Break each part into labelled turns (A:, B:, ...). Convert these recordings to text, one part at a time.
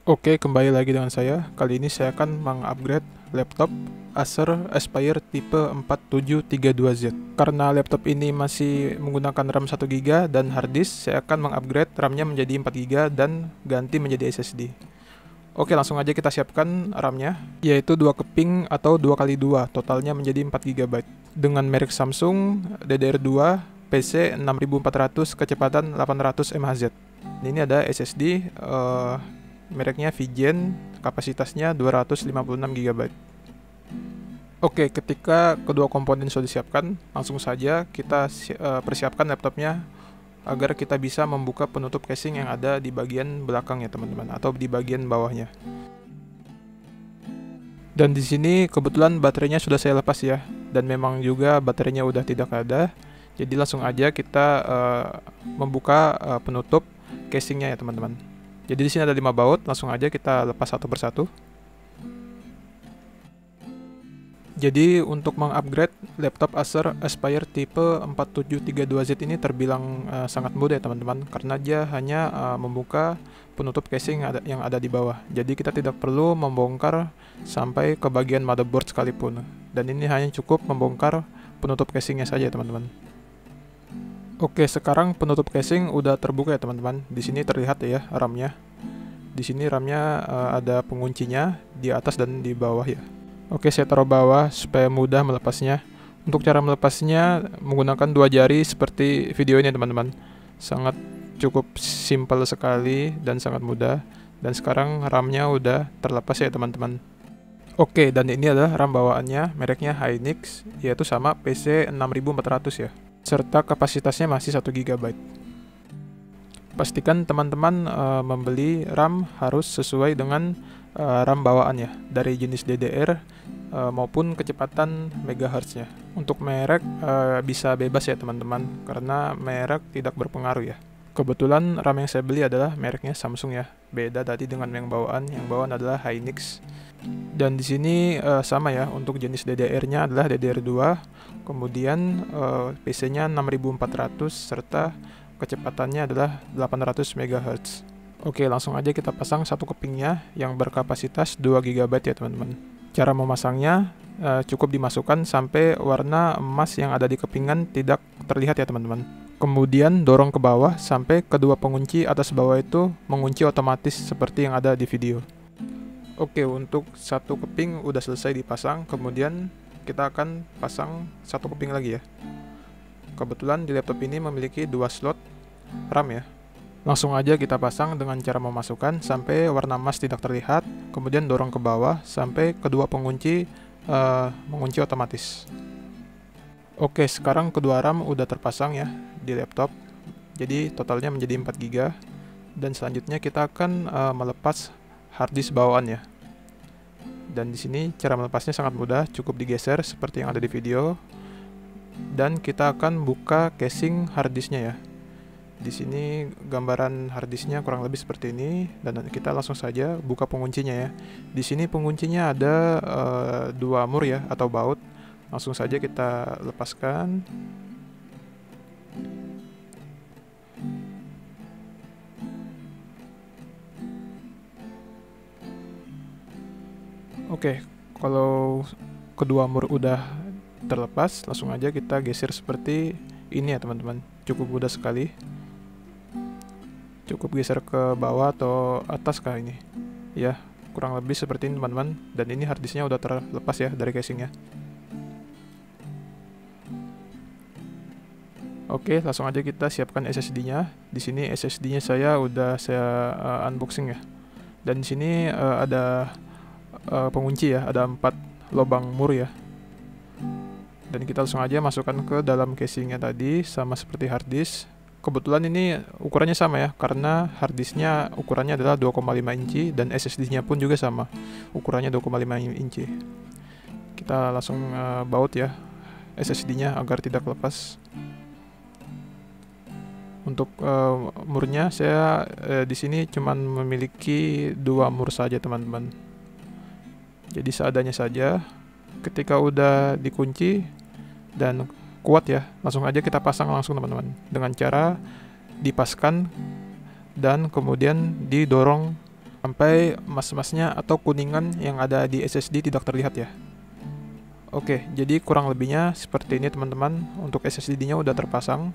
A: Oke, kembali lagi dengan saya. Kali ini saya akan mengupgrade laptop Acer Aspire tipe 4732Z. Karena laptop ini masih menggunakan RAM 1GB dan harddisk, saya akan mengupgrade RAM-nya menjadi 4GB dan ganti menjadi SSD. Oke, langsung aja kita siapkan RAM-nya, yaitu 2 keping atau 2x2, totalnya menjadi 4GB. Dengan merek Samsung DDR2 PC 6400 kecepatan 800 mHz. Ini ada SSD mereknya Vigen, kapasitasnya 256 GB. Oke, ketika kedua komponen sudah disiapkan, langsung saja kita persiapkan laptopnya agar kita bisa membuka penutup casing yang ada di bagian belakangnya, teman-teman, atau di bagian bawahnya. Dan di sini kebetulan baterainya sudah saya lepas ya, dan memang juga baterainya udah tidak ada. Jadi langsung aja kita membuka penutup casingnya ya, teman-teman. Jadi di sini ada 5 baut, langsung aja kita lepas satu persatu. Jadi untuk mengupgrade laptop Acer Aspire tipe 4732Z ini terbilang sangat mudah ya, teman-teman, karena dia hanya membuka penutup casing yang ada di bawah. Jadi kita tidak perlu membongkar sampai ke bagian motherboard sekalipun. Dan ini hanya cukup membongkar penutup casingnya saja, teman-teman. Oke, sekarang penutup casing udah terbuka ya, teman-teman. Di sini terlihat ya RAM-nya. Di sini RAM-nya ada penguncinya di atas dan di bawah ya. Oke, saya taruh bawah supaya mudah melepasnya. Untuk cara melepasnya menggunakan 2 jari seperti video ini, teman-teman. Sangat cukup simpel sekali dan sangat mudah. Dan sekarang RAM-nya udah terlepas ya, teman-teman. Oke, dan ini adalah RAM bawaannya, mereknya Hynix, yaitu sama PC 6400 ya, serta kapasitasnya masih 1GB. Pastikan teman-teman membeli RAM harus sesuai dengan RAM bawaannya, dari jenis DDR maupun kecepatan megahertz-nya. Untuk merek bisa bebas ya, teman-teman, karena merek tidak berpengaruh ya. Kebetulan RAM yang saya beli adalah mereknya Samsung ya, beda tadi dengan yang bawaan adalah Hynix. Dan di sini sama ya, untuk jenis DDR-nya adalah DDR2, kemudian PC-nya 6400 serta kecepatannya adalah 800 MHz. Oke, langsung aja kita pasang satu kepingnya yang berkapasitas 2GB ya, teman-teman. Cara memasangnya cukup dimasukkan sampai warna emas yang ada di kepingan tidak terlihat ya, teman-teman. Kemudian dorong ke bawah sampai kedua pengunci atas bawah itu mengunci otomatis seperti yang ada di video. Oke, untuk satu keping udah selesai dipasang, kemudian kita akan pasang satu keping lagi ya. Kebetulan di laptop ini memiliki 2 slot RAM ya. Langsung aja kita pasang dengan cara memasukkan sampai warna emas tidak terlihat, kemudian dorong ke bawah sampai kedua pengunci mengunci otomatis. Oke, sekarang kedua RAM udah terpasang ya di laptop. Jadi totalnya menjadi 4GB. Dan selanjutnya kita akan melepas harddisk bawaan ya. Dan di sini cara melepasnya sangat mudah, cukup digeser seperti yang ada di video. Dan kita akan buka casing harddisknya ya. Di sini gambaran harddisknya kurang lebih seperti ini, dan kita langsung saja buka penguncinya ya. Di sini penguncinya ada 2 mur ya atau baut. Langsung saja kita lepaskan. Oke, kalau kedua mur udah terlepas, langsung aja kita geser seperti ini ya, teman-teman. Cukup mudah sekali. Cukup geser ke bawah atau atas kah ini. Ya, kurang lebih seperti ini, teman-teman. Dan ini harddisknya udah terlepas ya dari casingnya. Oke, langsung aja kita siapkan SSD-nya. Di sini SSD-nya saya udah unboxing ya. Dan di sini ada pengunci ya, ada 4 lubang mur ya. Dan kita langsung aja masukkan ke dalam casingnya tadi, sama seperti harddisk. Kebetulan ini ukurannya sama ya, karena harddisknya ukurannya adalah 2,5 inci dan SSD-nya pun juga sama, ukurannya 2,5 inci. Kita langsung baut ya SSD-nya agar tidak lepas. Untuk murnya saya di sini cuman memiliki 2 mur saja, teman-teman. Jadi seadanya saja. Ketika udah dikunci dan kuat ya, langsung aja kita pasang langsung, teman-teman, dengan cara dipaskan dan kemudian didorong sampai emas-emasnya atau kuningan yang ada di SSD tidak terlihat ya. Oke, jadi kurang lebihnya seperti ini teman-teman. Untuk SSD-nya udah terpasang.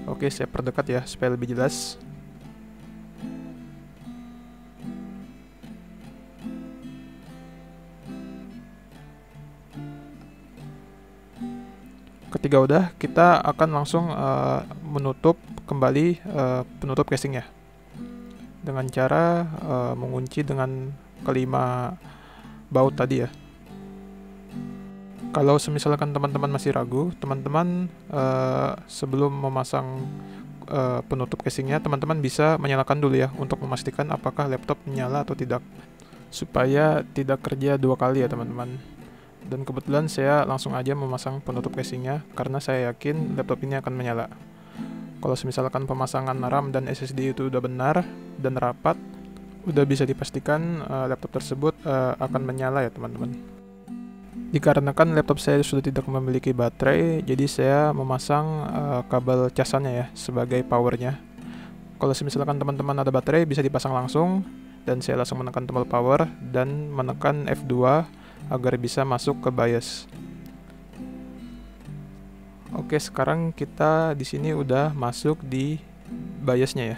A: Oke, saya perdekat ya supaya lebih jelas. Ketika udah, kita akan langsung menutup kembali penutup casing ya, dengan cara mengunci dengan kelima baut tadi ya. Kalau misalkan teman-teman masih ragu, teman-teman sebelum memasang penutup casingnya, teman-teman bisa menyalakan dulu ya untuk memastikan apakah laptop menyala atau tidak, supaya tidak kerja dua kali ya teman-teman. Dan kebetulan saya langsung aja memasang penutup casingnya karena saya yakin laptop ini akan menyala. Kalau misalkan pemasangan RAM dan SSD itu udah benar dan rapat, udah bisa dipastikan laptop tersebut akan menyala ya teman-teman. Dikarenakan laptop saya sudah tidak memiliki baterai, jadi saya memasang kabel casannya ya sebagai powernya. Kalau misalkan teman-teman ada baterai, bisa dipasang langsung, dan saya langsung menekan tombol power dan menekan F2 agar bisa masuk ke BIOS. Oke, sekarang kita di sini udah masuk di BIOS-nya ya.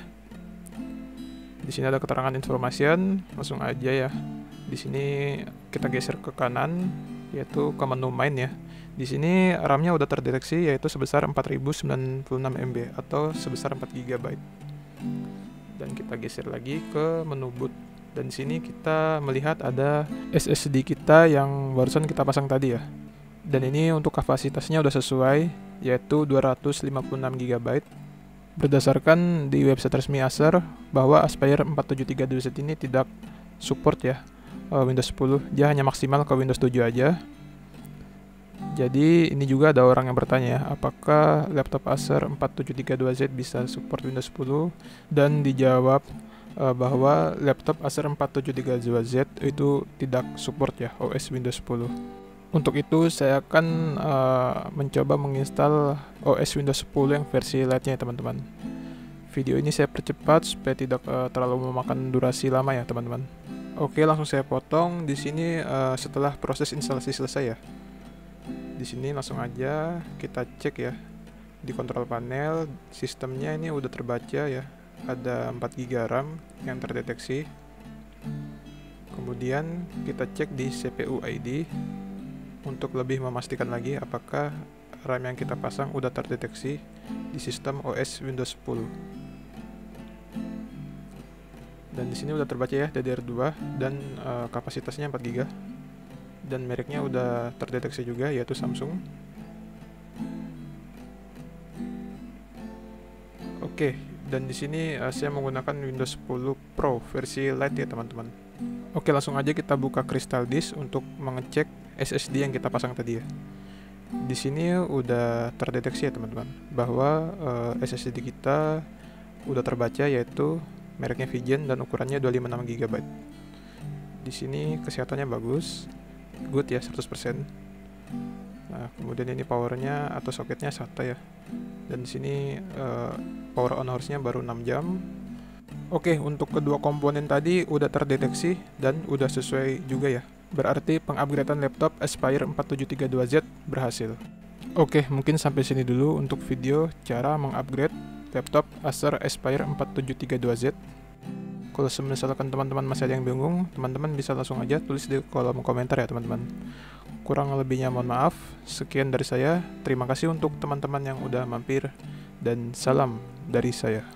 A: Di sini ada keterangan information, langsung aja ya. Di sini kita geser ke kanan, yaitu ke menu main ya. Di sini RAM-nya udah terdeteksi yaitu sebesar 4096 MB atau sebesar 4 GB. Dan kita geser lagi ke menu boot. Dan di sini kita melihat ada SSD kita yang barusan kita pasang tadi ya. Dan ini untuk kapasitasnya udah sesuai, yaitu 256 GB. Berdasarkan di website resmi Acer bahwa Aspire 4732Z ini tidak support ya Windows 10, dia hanya maksimal ke Windows 7 aja. Jadi ini juga ada orang yang bertanya ya, apakah laptop Acer 4732Z bisa support Windows 10, dan dijawab bahwa laptop Acer 4732Z itu tidak support ya OS Windows 10. Untuk itu saya akan mencoba menginstal OS Windows 10 yang versi Lite-nya ya teman-teman. Video ini saya percepat supaya tidak terlalu memakan durasi lama ya teman-teman. Oke, langsung saya potong di sini setelah proses instalasi selesai ya. Di sini langsung aja kita cek ya di kontrol panel, sistemnya ini udah terbaca ya. Ada 4 GB RAM yang terdeteksi. Kemudian kita cek di CPU ID untuk lebih memastikan lagi apakah RAM yang kita pasang udah terdeteksi di sistem OS Windows 10. Dan di sini udah terbaca ya DDR2 dan kapasitasnya 4 GB. Dan mereknya udah terdeteksi juga yaitu Samsung. Oke, dan di sini saya menggunakan Windows 10 Pro versi Lite ya teman-teman. Oke, langsung aja kita buka Crystal Disk untuk mengecek SSD yang kita pasang tadi ya. Di sini udah terdeteksi ya teman-teman bahwa SSD kita udah terbaca yaitu mereknya Vigen dan ukurannya 256 GB. Di sini kesehatannya bagus, good ya 100%. Nah, kemudian ini powernya atau soketnya SATA ya. Dan di sini power on hours-nya baru 6 jam. Oke, untuk kedua komponen tadi udah terdeteksi dan udah sesuai juga ya. Berarti pengupgradean laptop Aspire 4732Z berhasil. Oke, mungkin sampai sini dulu untuk video cara mengupgrade laptop Acer Aspire 4732Z. Kalau misalkan teman-teman masih ada yang bingung, teman-teman bisa langsung aja tulis di kolom komentar ya teman-teman. Kurang lebihnya mohon maaf. Sekian dari saya. Terima kasih untuk teman-teman yang udah mampir dan salam dari saya.